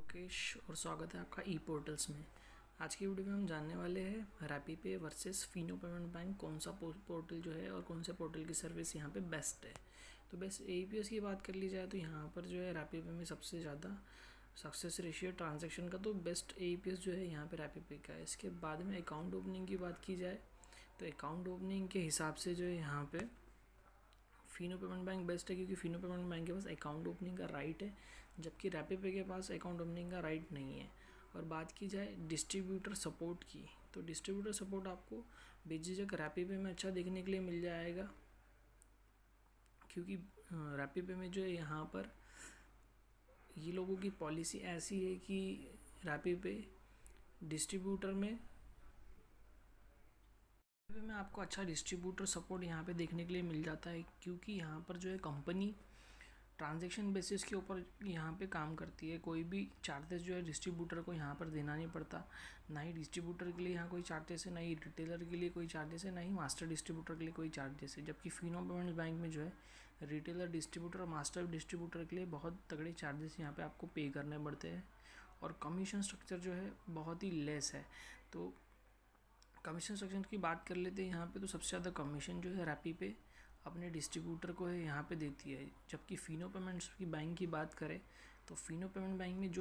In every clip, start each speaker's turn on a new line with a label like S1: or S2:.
S1: मुकेश और स्वागत है आपका ई पोर्टल्स में। आज की वीडियो में हम जानने वाले हैं रैपी पे वर्सेस फिनो पेमेंट बैंक, कौन सा पोर्टल जो है और कौन से पोर्टल की सर्विस यहाँ पे बेस्ट है। तो बस एपीएस की बात कर ली जाए तो यहाँ पर जो है रैपी पे में सबसे ज़्यादा सक्सेस रेशियो ट्रांजैक्शन का तो बेस्ट एपीएस जो है यहाँ पे रैपी पे का है। इसके बाद में अकाउंट ओपनिंग की बात की जाए तो अकाउंट ओपनिंग के हिसाब से जो है यहाँ पे फिनो पेमेंट बैंक बेस्ट है, क्योंकि फिनो पेमेंट बैंक के पास अकाउंट ओपनिंग का राइट है, जबकि रैपी पे के पास अकाउंट ओपनिंग का राइट नहीं है। और बात की जाए डिस्ट्रीब्यूटर सपोर्ट की, तो डिस्ट्रीब्यूटर सपोर्ट आपको बेझिझक रैपी पे में अच्छा देखने के लिए मिल जाएगा, क्योंकि रैपी पे में जो है यहाँ पर ये लोगों की पॉलिसी ऐसी है कि रैपी पे डिस्ट्रीब्यूटर में आपको अच्छा डिस्ट्रीब्यूटर सपोर्ट यहाँ पे देखने के लिए मिल जाता है, क्योंकि यहाँ पर जो है कंपनी ट्रांजैक्शन बेसिस के ऊपर यहाँ पे काम करती है। कोई भी चार्जेस जो है डिस्ट्रीब्यूटर को यहाँ पर देना नहीं पड़ता, ना ही डिस्ट्रीब्यूटर के लिए यहाँ कोई चार्जेस है, ना ही रिटेलर के लिए कोई चार्जेस है, ना ही मास्टर डिस्ट्रीब्यूटर के लिए कोई चार्जेस है। जबकि फिनो पेमेंट्स बैंक में जो है रिटेलर डिस्ट्रीब्यूटर और मास्टर डिस्ट्रीब्यूटर के लिए बहुत तगड़े चार्जेस यहाँ पर आपको पे करने पड़ते हैं, और कमीशन स्ट्रक्चर जो है बहुत ही लेस है। तो कमीशन स्ट्रक्चर की बात कर लेते हैं यहाँ पे, तो सबसे ज़्यादा कमीशन जो है रैपी पे अपने डिस्ट्रीब्यूटर को है यहाँ पे देती है। जबकि फिनो पेमेंट्स की बैंक की बात करें तो फिनो पेमेंट बैंक में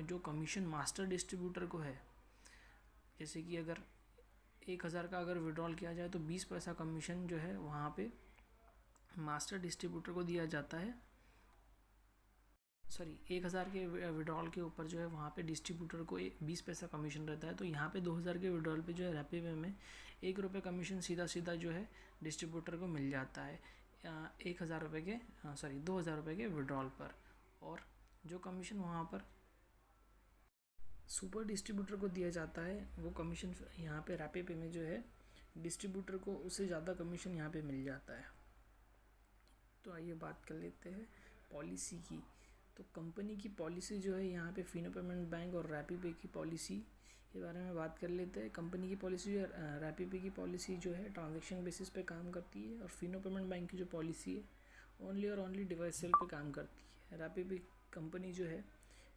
S1: जो कमीशन मास्टर डिस्ट्रीब्यूटर को है, जैसे कि अगर 1000 का अगर विड्रॉल किया जाए तो 20 पैसा कमीशन जो है वहाँ पे मास्टर डिस्ट्रीब्यूटर को दिया जाता है। 1000 के विड्रॉल के ऊपर जो है वहाँ पे डिस्ट्रीब्यूटर को 20 पैसा कमीशन रहता है। तो यहाँ पे 2000 के विड्रॉल पे जो है रैपी पे में 1 रुपये कमीशन सीधा जो है डिस्ट्रीब्यूटर को मिल जाता है 1000 रुपये के 2000 रुपये के विड्रॉल पर। और जो कमीशन वहाँ पर सुपर डिस्ट्रीब्यूटर को दिया जाता है वो कमीशन यहाँ पे रैपी पे में जो है डिस्ट्रीब्यूटर को उससे ज़्यादा कमीशन यहाँ पे मिल जाता है। तो आइए बात कर लेते हैं पॉलिसी की। तो कंपनी की पॉलिसी जो है यहाँ पे फिनो पेमेंट बैंक और रैपी पे की पॉलिसी के बारे में बात कर लेते हैं। कंपनी की पॉलिसी जो है, रैपी पे की पॉलिसी जो है ट्रांजैक्शन बेसिस पे काम करती है, और फिनो पेमेंट बैंक की जो पॉलिसी है ओनली और ओनली डिवाइस सेल पे काम करती है। रैपी पे कंपनी जो है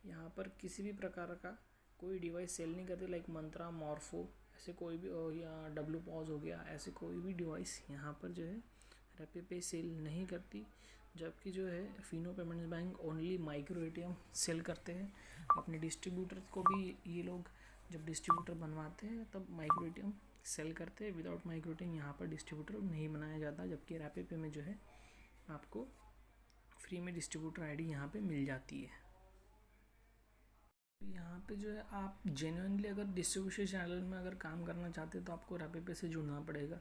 S1: यहाँ पर किसी भी प्रकार का कोई डिवाइस सेल नहीं करती, लाइक मंत्रा, मॉर्फो, ऐसे कोई भी, या डब्लू पॉज हो गया, ऐसे कोई भी डिवाइस यहाँ पर जो है रैपी पे सेल नहीं करती। जबकि जो है Fino Payments Bank only micro ATM sell करते हैं। अपने डिस्ट्रीब्यूटर को भी ये लोग जब डिस्ट्रीब्यूटर बनवाते हैं तब माइक्रो एटीएम सेल करते हैं, विदाउट माइक्रो एटीएम यहाँ पर डिस्ट्रीब्यूटर नहीं बनाया जाता। जबकि रैपी पे में जो है आपको फ्री में डिस्ट्रीब्यूटर आईडी यहाँ पे मिल जाती है। यहाँ पे जो है आप जेन्युइनली अगर डिस्ट्रीब्यूशन चैनल में अगर काम करना चाहते हो तो आपको रैपी पे से जुड़ना पड़ेगा।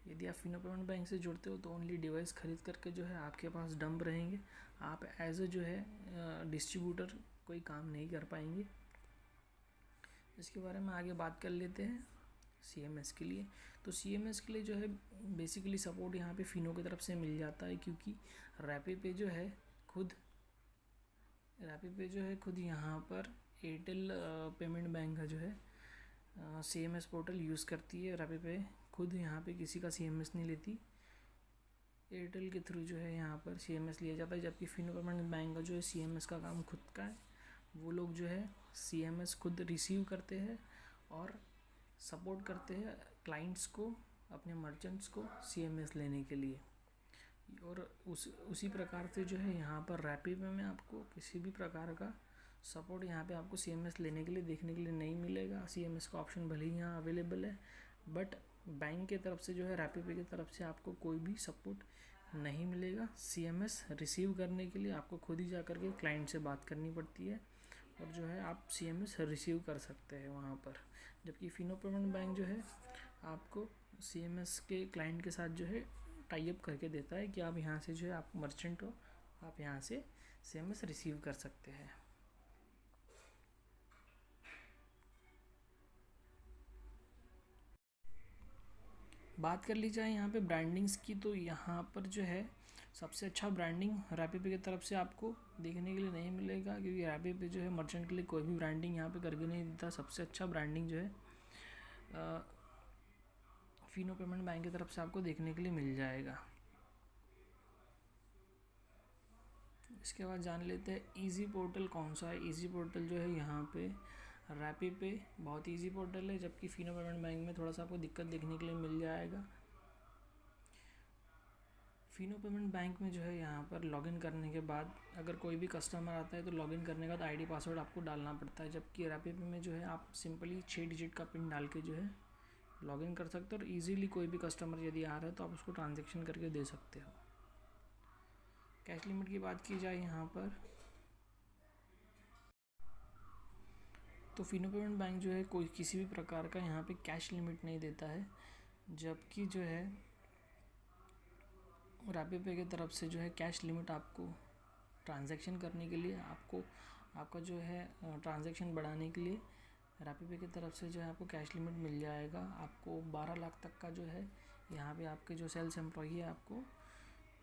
S1: यदि आप फिनो पेमेंट बैंक से जुड़ते हो तो ओनली डिवाइस ख़रीद करके जो है आपके पास डंप रहेंगे, आप एज ए जो है डिस्ट्रीब्यूटर कोई काम नहीं कर पाएंगे। इसके बारे में आगे बात कर लेते हैं सीएमएस के लिए। तो सीएमएस के लिए जो है बेसिकली सपोर्ट यहाँ पे फिनो की तरफ से मिल जाता है, क्योंकि रैपी पे जो है खुद यहाँ पर एयरटेल पेमेंट बैंक का जो है सीएमएस पोर्टल यूज़ करती है। रैपी पे खुद यहाँ पे किसी का सीएमएस नहीं लेती, एयरटेल के थ्रू जो है यहाँ पर सीएमएस लिया जाता है। जबकि फिनो पेमेंट बैंक का जो है सीएमएस का काम खुद का है, वो लोग जो है सीएमएस खुद रिसीव करते हैं और सपोर्ट करते हैं क्लाइंट्स को, अपने मर्चेंट्स को सीएमएस लेने के लिए। और उसी प्रकार से जो है यहाँ पर रैपी पे में आपको किसी भी प्रकार का सपोर्ट यहाँ पे आपको सीएमएस लेने के लिए देखने के लिए नहीं मिलेगा। सीएमएस का ऑप्शन भले ही यहाँ अवेलेबल है, बट बैंक के तरफ से जो है रैपी पे की तरफ से आपको कोई भी सपोर्ट नहीं मिलेगा। सीएमएस रिसीव करने के लिए आपको खुद ही जा कर के क्लाइंट से बात करनी पड़ती है, और जो है आप सीएमएस रिसीव कर सकते हैं वहाँ पर। जबकि फिनो पेमेंट बैंक जो है आपको सीएमएस के क्लाइंट के साथ जो है टाई अप करके देता है कि आप यहाँ से जो है आप मर्चेंट हो, आप यहाँ से सीएमएस रिसीव कर सकते हैं। बात कर ली जाए यहाँ पे ब्रांडिंग्स की, तो यहाँ पर जो है सबसे अच्छा ब्रांडिंग रैपी पे की तरफ से आपको देखने के लिए नहीं मिलेगा, क्योंकि रैपी पे जो है मर्चेंट के लिए कोई भी ब्रांडिंग यहाँ पे करके नहीं देता। सबसे अच्छा ब्रांडिंग जो है फिनो पेमेंट बैंक की तरफ से आपको देखने के लिए मिल जाएगा। इसके बाद जान लेते हैं ईजी पोर्टल कौन सा है। ईजी पोर्टल जो है यहाँ पे रैपिड पे बहुत ईजी पोर्टल है, जबकि फिनो पेमेंट बैंक में थोड़ा सा आपको दिक्कत देखने के लिए मिल जाएगा। फिनो पेमेंट बैंक में जो है यहाँ पर लॉगिन करने के बाद अगर कोई भी कस्टमर आता है तो लॉगिन करने के बाद आईडी पासवर्ड आपको डालना पड़ता है, जबकि रैपिड पे में जो है आप सिंपली 6 डिजिट का पिन डाल के जो है लॉगिन कर सकते हो और इजीली कोई भी कस्टमर यदि आ रहा है तो आप उसको ट्रांजैक्शन करके दे सकते हो। कैश लिमिट की बात की जाए यहाँ पर तो फिनो पेमेंट बैंक जो है कोई किसी भी प्रकार का यहाँ पे कैश लिमिट नहीं देता है, जबकि जो है रैपिड पे की तरफ से जो है कैश लिमिट आपको ट्रांजैक्शन करने के लिए आपका जो है ट्रांजैक्शन बढ़ाने के लिए रैपिड पे की तरफ से जो है आपको कैश लिमिट मिल जाएगा। आपको 12 लाख तक का जो है यहाँ पे आपके जो सेल्स एम्प्लॉई है आपको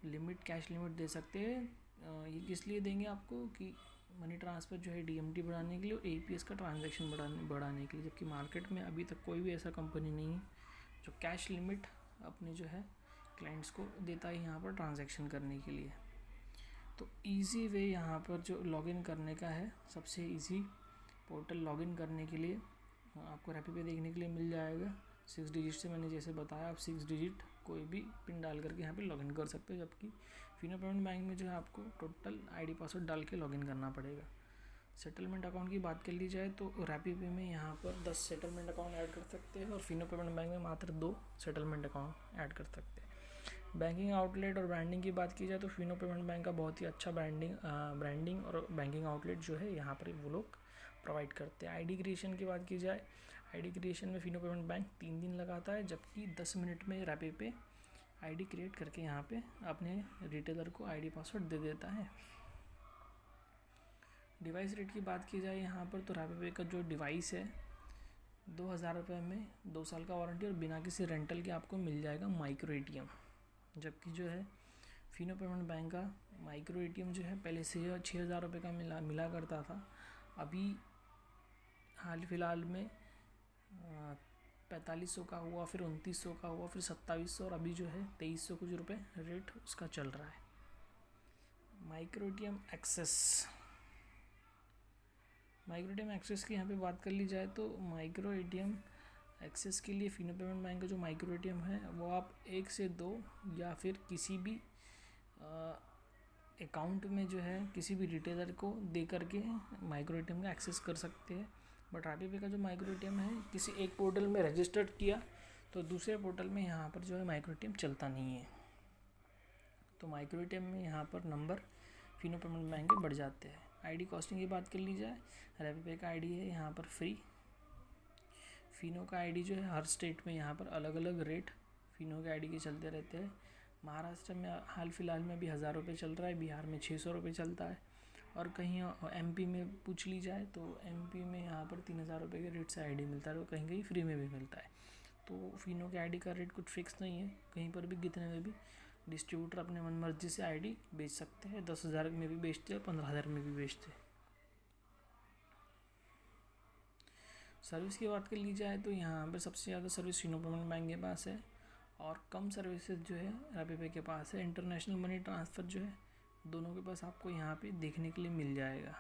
S1: लिमिट कैश लिमिट दे सकते हैं। ये किस लिए देंगे आपको कि मनी ट्रांसफ़र जो है डीएमटी बढ़ाने के लिए और एपीएस का ट्रांजैक्शन बढ़ाने के लिए, जबकि मार्केट में अभी तक कोई भी ऐसा कंपनी नहीं है जो कैश लिमिट अपने जो है क्लाइंट्स को देता है यहाँ पर ट्रांजैक्शन करने के लिए। तो इजी वे यहाँ पर जो लॉगिन करने का है, सबसे इजी पोर्टल लॉगिन करने के लिए आपको रैपिड पे देखने के लिए मिल जाएगा। 6 डिजिट से मैंने जैसे बताया आप 6 डिजिट कोई भी पिन डाल करके यहाँ पे लॉगिन कर सकते हो, जबकि फिनो पेमेंट बैंक में जो है आपको टोटल आईडी पासवर्ड डाल के लॉगिन करना पड़ेगा। सेटलमेंट अकाउंट की बात कर ली जाए तो रैपिड पे में यहाँ पर 10 सेटलमेंट अकाउंट ऐड कर सकते हैं और फिनो पेमेंट बैंक में मात्र 2 सेटलमेंट अकाउंट ऐड कर सकते हैं। बैंकिंग आउटलेट और ब्रांडिंग की बात की जाए तो फिनो पेमेंट बैंक का बहुत ही अच्छा ब्रांडिंग और बैंकिंग आउटलेट जो है यहाँ पर वो लोग प्रोवाइड करते हैं। आईडी क्रिएशन की बात की जाए, आईडी क्रिएशन में फिनो पेमेंट बैंक 3 दिन लगाता है, जबकि 10 मिनट में रैपिड पे आईडी क्रिएट करके यहाँ पे अपने रिटेलर को आईडी पासवर्ड दे देता है। डिवाइस रेट की बात की जाए यहाँ पर तो रैपिड पे का जो डिवाइस है 2000 रुपये में 2 साल का वारंटी और बिना किसी रेंटल के आपको मिल जाएगा माइक्रो एटीएम, जबकि जो है फिनो पेमेंट बैंक का माइक्रो एटीएम जो है पहले से 6000 रुपये का मिला करता था। अभी हाल फिलहाल में 4500 का हुआ, फिर 2900 का हुआ, फिर 2700 और अभी जो है 2300 कुछ रुपये रेट उसका चल रहा है। माइक्रो एटीएम एक्सेस की यहाँ पे बात कर ली जाए तो माइक्रो एटीएम एक्सेस के लिए फिनो पेमेंट बैंक का जो माइक्रो एटीएम है वो आप 1 से 2 या फिर किसी भी अकाउंट में जो है किसी भी रिटेलर को दे करके माइक्रो एटीएम का एक्सेस कर सकते हैं। बट रैपिड पे का जो माइक्रो एटीएम है किसी एक पोर्टल में रजिस्टर्ड किया तो दूसरे पोर्टल में यहाँ पर जो है माइक्रो एटीएम चलता नहीं है। तो माइक्रो एटीएम में यहाँ पर नंबर फिनो पेमेंट बैंक के बढ़ जाते हैं। आईडी कॉस्टिंग की बात कर ली जाए, रैपिड पे का आईडी है यहाँ पर फ्री। फिनो का आईडी जो है हर स्टेट में यहाँ पर अलग अलग रेट फिनो के आईडी के चलते रहते हैं। महाराष्ट्र में हाल फिलहाल में अभी 1000 रुपये चल रहा है, बिहार में 600 रुपये चलता है और कहीं एमपी में पूछ ली जाए तो एमपी में यहाँ पर 3000 रुपये के रेट से आईडी मिलता है और कहीं कहीं फ्री में भी मिलता है। तो फिनो के आईडी का रेट कुछ फिक्स नहीं है, कहीं पर भी कितने में भी डिस्ट्रीब्यूटर अपने मन मर्जी से आईडी बेच सकते हैं। 10,000 में भी बेचते हैं, 15,000 में भी बेचते हैं। सर्विस की बात कर ली जाए तो यहाँ पर सबसे ज़्यादा सर्विस फिनो पेमेंट बैंक के पास है और कम सर्विसेज जो है रैपिड पे के पास है। इंटरनेशनल मनी ट्रांसफ़र जो है दोनों के पास आपको यहाँ पे देखने के लिए मिल जाएगा।